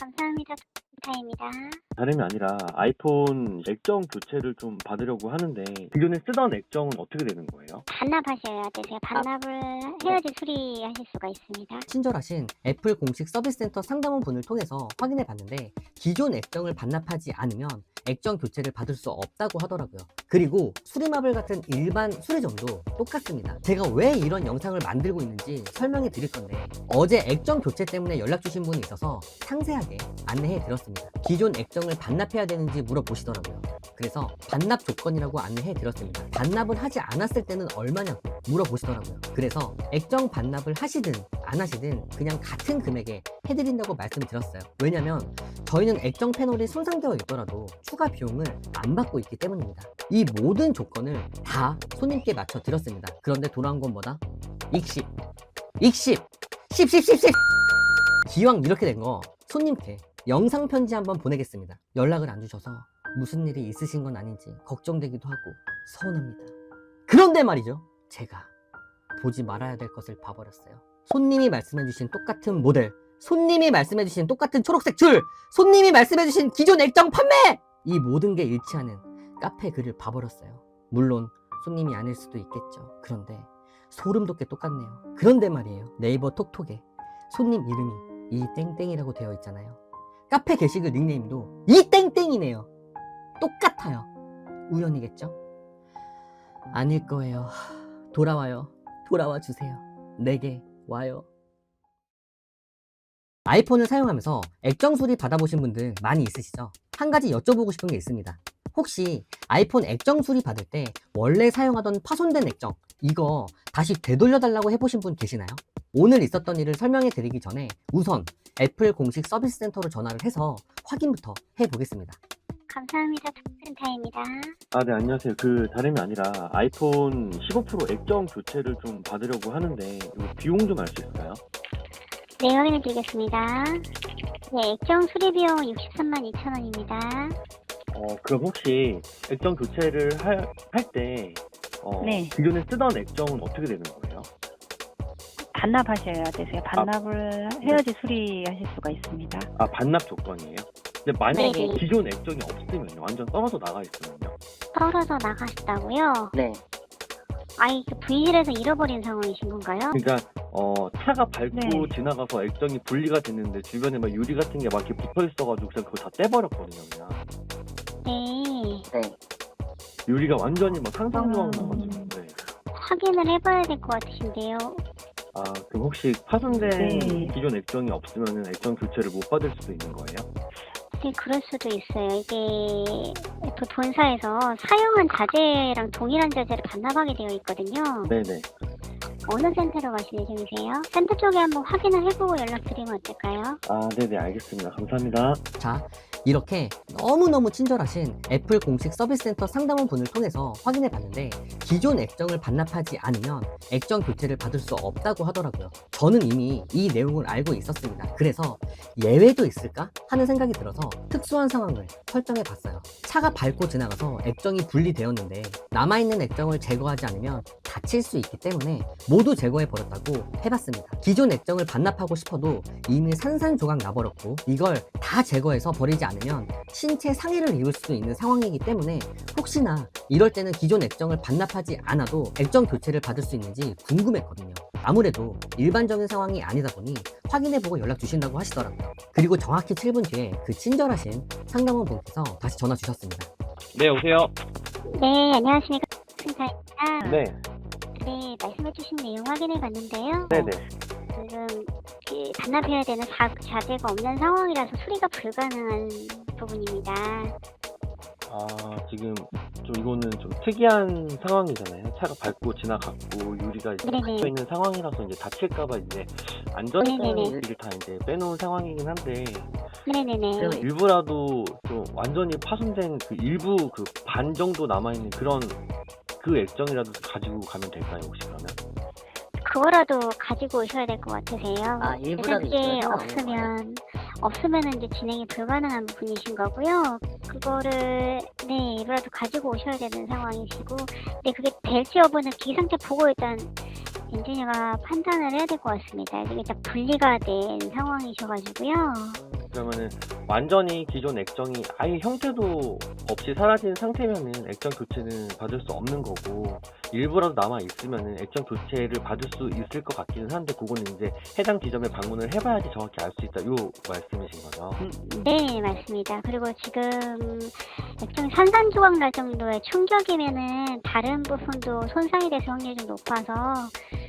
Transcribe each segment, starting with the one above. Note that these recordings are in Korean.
감사합니다. 타입니다. 다름이 아니라 아이폰 액정 교체를 좀 받으려고 하는데 기존에 쓰던 액정은 어떻게 되는 거예요? 반납하셔야 되세요. 반납을 해야지 수리하실 수가 있습니다. 친절하신 애플 공식 서비스 센터 상담원 분을 통해서 확인해 봤는데 기존 액정을 반납하지 않으면 액정 교체를 받을 수 없다고 하더라고요. 그리고 수리마블 같은 일반 수리점도 똑같습니다. 제가 왜 이런 영상을 만들고 있는지 설명해 드릴 건데 어제 액정 교체 때문에 연락 주신 분이 있어서 상세하게 안내해 드렸습니다. 기존 액정을 반납해야 되는지 물어보시더라고요. 그래서 반납 조건이라고 안내해 드렸습니다. 반납을 하지 않았을 때는 얼마냐고 물어보시더라고요. 그래서 액정 반납을 하시든 안 하시든 그냥 같은 금액에 해드린다고 말씀드렸어요. 왜냐면 저희는 액정 패널이 손상되어 있더라도 추가 비용을 안 받고 있기 때문입니다. 이 모든 조건을 다 손님께 맞춰 드렸습니다. 그런데 돌아온 건 뭐다? 익십! 기왕 이렇게 된 거 손님께 영상 편지 한번 보내겠습니다. 연락을 안 주셔서 무슨 일이 있으신 건 아닌지 걱정되기도 하고 서운합니다. 그런데 말이죠, 제가 보지 말아야 될 것을 봐버렸어요. 손님이 말씀해주신 똑같은 모델, 손님이 말씀해주신 똑같은 초록색 줄, 손님이 말씀해주신 기존 액정 판매! 이 모든 게 일치하는 카페 글을 봐버렸어요. 물론 손님이 아닐 수도 있겠죠. 그런데 소름 돋게 똑같네요. 그런데 말이에요, 네이버 톡톡에 손님 이름이 이땡땡이라고 되어 있잖아요. 카페 게시글 닉네임도 이땡땡이네요. 똑같아요. 우연이겠죠? 아닐 거예요. 돌아와요. 돌아와 주세요. 내게 와요. 아이폰을 사용하면서 액정 수리 받아보신 분들 많이 있으시죠? 한 가지 여쭤보고 싶은 게 있습니다. 혹시 아이폰 액정 수리 받을 때 원래 사용하던 파손된 액정 이거 다시 되돌려달라고 해보신 분 계시나요? 오늘 있었던 일을 설명해 드리기 전에 우선 애플 공식 서비스 센터로 전화를 해서 확인부터 해보겠습니다. 감사합니다. 타입니다. 네, 안녕하세요. 다름이 아니라 아이폰 15 프로 액정 교체를 좀 받으려고 하는데 이거 비용 좀 알 수 있을까요? 네, 확인해 드리겠습니다. 네, 액정 수리 비용 63만 2천 원입니다. 그럼 혹시 액정 교체를 할 때 네. 기존에 쓰던 액정은 어떻게 되는 거예요? 반납하셔야 되세요. 반납을 해야지 수리하실 수가 있습니다. 반납 조건이에요? 근데 만약에 네네. 기존 액정이 없으면요? 완전 떨어져 나가 있으면요? 떨어져 나가셨다고요? 네. 아이, 분실해서 잃어버린 상황이신 건가요? 그러니까 차가 밟고 네. 지나가서 액정이 분리가 됐는데 주변에 막 유리 같은 게 막 이렇게 붙어 있어가지고 그냥 그거 다 떼버렸거든요, 그냥. 네. 유리가 완전히 막 상상조각 나가지고. 네. 확인을 해봐야 될 것 같으신데요. 그럼 혹시 파손된 네. 기존 액정이 없으면은 액정 교체를 못 받을 수도 있는 거예요? 네, 그럴 수도 있어요. 이게 애플 본사에서 사용한 자재랑 동일한 자재를 반납하게 되어 있거든요. 네네. 어느 센터로 가실 예정이세요? 센터 쪽에 한번 확인을 해보고 연락드리면 어떨까요? 네네, 알겠습니다. 감사합니다. 자, 이렇게 너무너무 친절하신 애플 공식 서비스 센터 상담원 분을 통해서 확인해 봤는데 기존 액정을 반납하지 않으면 액정 교체를 받을 수 없다고 하더라고요. 저는 이미 이 내용을 알고 있었습니다. 그래서 예외도 있을까 하는 생각이 들어서 특수한 상황을 설정해 봤어요. 차가 밟고 지나가서 액정이 분리되었는데 남아있는 액정을 제거하지 않으면 다칠 수 있기 때문에 모두 제거해 버렸다고 해봤습니다. 기존 액정을 반납하고 싶어도 이미 산산조각 나버렸고 이걸 다 제거해서 버리지 않으면 신체 상해를 입을 수도 있는 상황이기 때문에 혹시나 이럴 때는 기존 액정을 반납하지 않아도 액정 교체를 받을 수 있는지 궁금했거든요. 아무래도 일반적인 상황이 아니다 보니 확인해보고 연락 주신다고 하시더라고요. 그리고 정확히 7분 뒤에 그 친절하신 상담원 분께서 다시 전화 주셨습니다. 네, 오세요. 네, 안녕하십니까. 타입니다. 네. 네, 말씀해주신 내용 확인해 봤는데요. 네네. 지금 반납해야 되는 자재가 없는 상황이라서 수리가 불가능한 부분입니다. 지금 이거는 좀 특이한 상황이잖아요. 차가 밟고 지나갔고 유리가 이제 네네. 갇혀 있는 상황이라서 이제 다칠까봐 이제 안전장비를 네네네. 다 이제 빼놓은 상황이긴 한데 네네네. 일부라도 좀 완전히 파손된 그 일부 그 반 정도 남아있는 그런 그 액정이라도 가지고 가면 될까요, 혹시 그러면? 그거라도 가지고 오셔야 될 것 같으세요. 일부라도 그게 있어야 없으면은 이제 진행이 불가능한 부분이신 거고요. 그거를 일부라도 가지고 오셔야 되는 상황이시고, 근데 그게 될지 여부는 기상태 보고 일단 엔지니어가 판단을 해야 될 것 같습니다. 이게 일단 분리가 된 상황이셔가지고요. 그러면은 완전히 기존 액정이 아예 형태도 없이 사라진 상태면은 액정 교체는 받을 수 없는 거고, 일부라도 남아 있으면은 액정 교체를 받을 수 있을 것 같기는 한데, 그거는 이제 해당 지점에 방문을 해봐야지 정확히 알 수 있다, 요 말씀이신 거죠? 네, 맞습니다. 그리고 지금 액정이 산산조각 날 정도의 충격이면은 다른 부분도 손상이 될 확률이 좀 높아서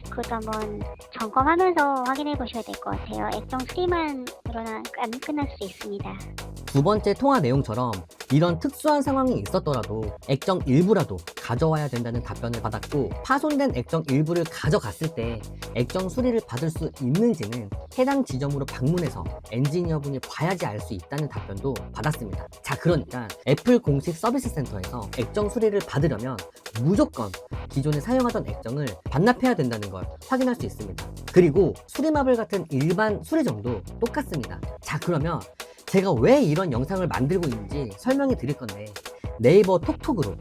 그것도 한번 점검하면서 확인해 보셔야 될 것 같아요. 액정 수리만으로는 안 끝날 수 있습니다. 두 번째 통화 내용처럼 이런 특수한 상황이 있었더라도 액정 일부라도 가져와야 된다는 답변을 받았고, 파손된 액정 일부를 가져갔을 때 액정 수리를 받을 수 있는지는 해당 지점으로 방문해서 엔지니어분이 봐야지 알 수 있다는 답변도 받았습니다. 자, 그러니까 애플 공식 서비스 센터에서 액정 수리를 받으려면 무조건 기존에 사용하던 액정을 반납해야 된다는 걸 확인할 수 있습니다. 그리고 수리마블 같은 일반 수리점도 똑같습니다. 자, 그러면 제가 왜 이런 영상을 만들고 있는지 설명해 드릴 건데, 네이버 톡톡으로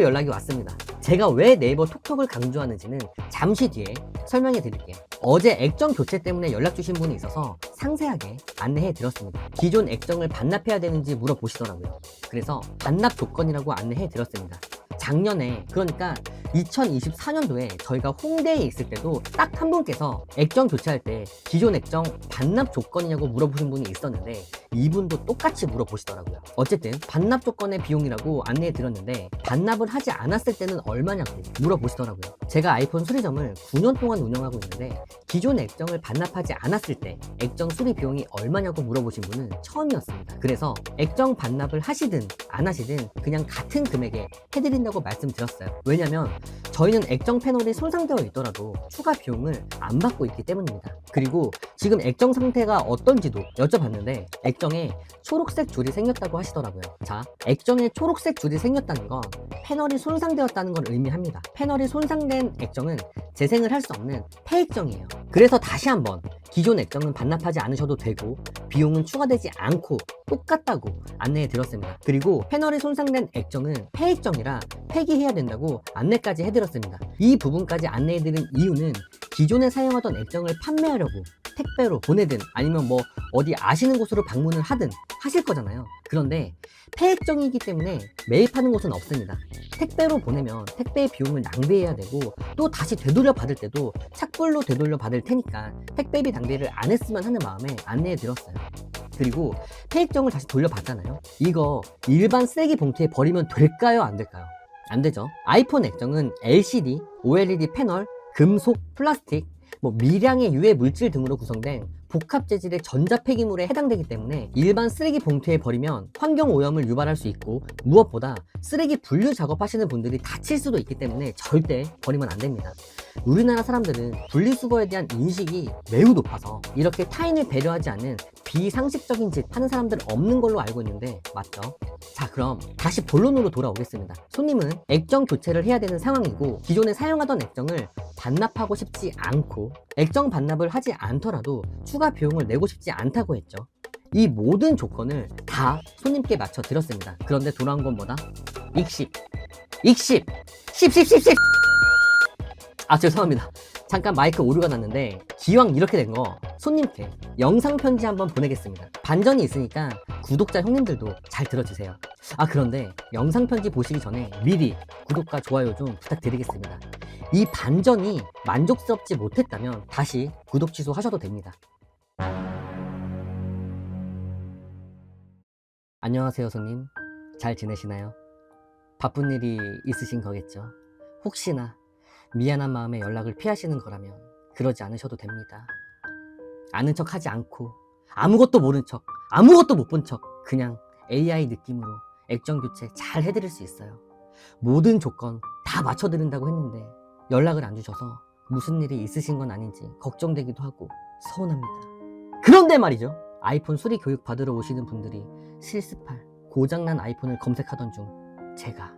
연락이 왔습니다. 제가 왜 네이버 톡톡을 강조하는지는 잠시 뒤에 설명해 드릴게요. 어제 액정 교체 때문에 연락 주신 분이 있어서 상세하게 안내해 드렸습니다. 기존 액정을 반납해야 되는지 물어보시더라고요. 그래서 반납 조건이라고 안내해 드렸습니다. 작년에, 그러니까 2024년도에 저희가 홍대에 있을 때도 딱 한 분께서 액정 교체할 때 기존 액정 반납 조건이냐고 물어보신 분이 있었는데, 이분도 똑같이 물어보시더라고요. 어쨌든 반납 조건의 비용이라고 안내해 드렸는데, 반납을 하지 않았을 때는 얼마냐고 물어보시더라고요. 제가 아이폰 수리점을 9년 동안 운영하고 있는데 기존 액정을 반납하지 않았을 때 액정 수리 비용이 얼마냐고 물어보신 분은 처음이었습니다. 그래서 액정 반납을 하시든 안 하시든 그냥 같은 금액에 해드린다고 말씀드렸어요. 왜냐면 저희는 액정 패널이 손상되어 있더라도 추가 비용을 안 받고 있기 때문입니다. 그리고 지금 액정 상태가 어떤지도 여쭤봤는데 액정에 초록색 줄이 생겼다고 하시더라고요. 자, 액정에 초록색 줄이 생겼다는 건 패널이 손상되었다는 걸 의미합니다. 패널이 손상된 액정은 재생을 할 수 없는 폐액정이에요. 그래서 다시 한번 기존 액정은 반납하지 않으셔도 되고 비용은 추가되지 않고 똑같다고 안내해 드렸습니다. 그리고 패널이 손상된 액정은 폐액정이라 폐기해야 된다고 안내까지 해드렸습니다. 이 부분까지 안내해 드린 이유는 기존에 사용하던 액정을 판매하려고 택배로 보내든 아니면 뭐 어디 아시는 곳으로 방문을 하든 하실 거잖아요. 그런데 폐액정이기 때문에 매입하는 곳은 없습니다. 택배로 보내면 택배의 비용을 낭비해야 되고 또 다시 되돌려 받을 때도 착불로 되돌려 받을 테니까 택배비 낭비를 안 했으면 하는 마음에 안내해 드렸어요. 그리고 폐액정을 다시 돌려받잖아요. 이거 일반 쓰레기 봉투에 버리면 될까요? 안 될까요? 안 되죠. 아이폰 액정은 LCD, OLED 패널, 금속, 플라스틱, 미량의 유해 물질 등으로 구성된 복합 재질의 전자 폐기물에 해당되기 때문에 일반 쓰레기 봉투에 버리면 환경 오염을 유발할 수 있고, 무엇보다 쓰레기 분류 작업하시는 분들이 다칠 수도 있기 때문에 절대 버리면 안 됩니다. 우리나라 사람들은 분리수거에 대한 인식이 매우 높아서 이렇게 타인을 배려하지 않는 비상식적인 짓 하는 사람들 없는 걸로 알고 있는데 맞죠? 자, 그럼 다시 본론으로 돌아오겠습니다. 손님은 액정 교체를 해야 되는 상황이고 기존에 사용하던 액정을 반납하고 싶지 않고 액정 반납을 하지 않더라도 추가 비용을 내고 싶지 않다고 했죠. 이 모든 조건을 다 손님께 맞춰 드렸습니다. 그런데 돌아온 건 뭐다? 익십. 아, 죄송합니다. 잠깐 마이크 오류가 났는데 기왕 이렇게 된 거 손님께 영상 편지 한번 보내겠습니다. 반전이 있으니까 구독자 형님들도 잘 들어주세요. 아, 그런데 영상 편지 보시기 전에 미리 구독과 좋아요 좀 부탁드리겠습니다. 이 반전이 만족스럽지 못했다면 다시 구독 취소하셔도 됩니다. 안녕하세요, 손님. 잘 지내시나요? 바쁜 일이 있으신 거겠죠? 혹시나 미안한 마음에 연락을 피하시는 거라면 그러지 않으셔도 됩니다. 아는 척 하지 않고 아무것도 모른 척, 아무것도 못 본 척 그냥 AI 느낌으로 액정 교체 잘 해드릴 수 있어요. 모든 조건 다 맞춰드린다고 했는데 연락을 안 주셔서 무슨 일이 있으신 건 아닌지 걱정되기도 하고 서운합니다. 그런데 말이죠, 아이폰 수리 교육 받으러 오시는 분들이 실습할 고장난 아이폰을 검색하던 중 제가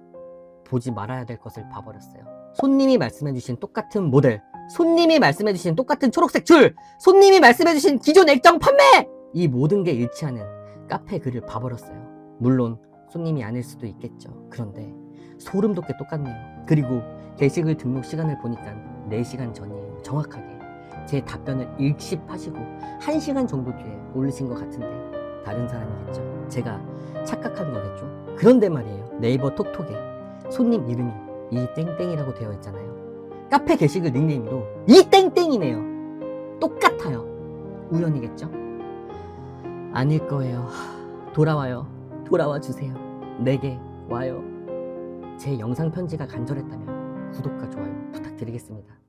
보지 말아야 될 것을 봐버렸어요. 손님이 말씀해주신 똑같은 모델, 손님이 말씀해주신 똑같은 초록색 줄, 손님이 말씀해주신 기존 액정 판매! 이 모든 게 일치하는 카페 글을 봐버렸어요. 물론 손님이 아닐 수도 있겠죠. 그런데 소름 돋게 똑같네요. 그리고 게시글 등록 시간을 보니까 4시간 전이에요. 정확하게 제 답변을 읽씹하시고 1시간 정도 뒤에 올리신 것 같은데 다른 사람이겠죠. 제가 착각한 거겠죠. 그런데 말이에요. 네이버 톡톡에 손님 이름이 이땡땡이라고 되어 있잖아요. 카페 게시글 닉네임도 이땡땡이네요. 똑같아요. 우연이겠죠? 아닐 거예요. 돌아와요. 돌아와 주세요. 내게 와요. 제 영상 편지가 간절했다면 구독과 좋아요 부탁드리겠습니다.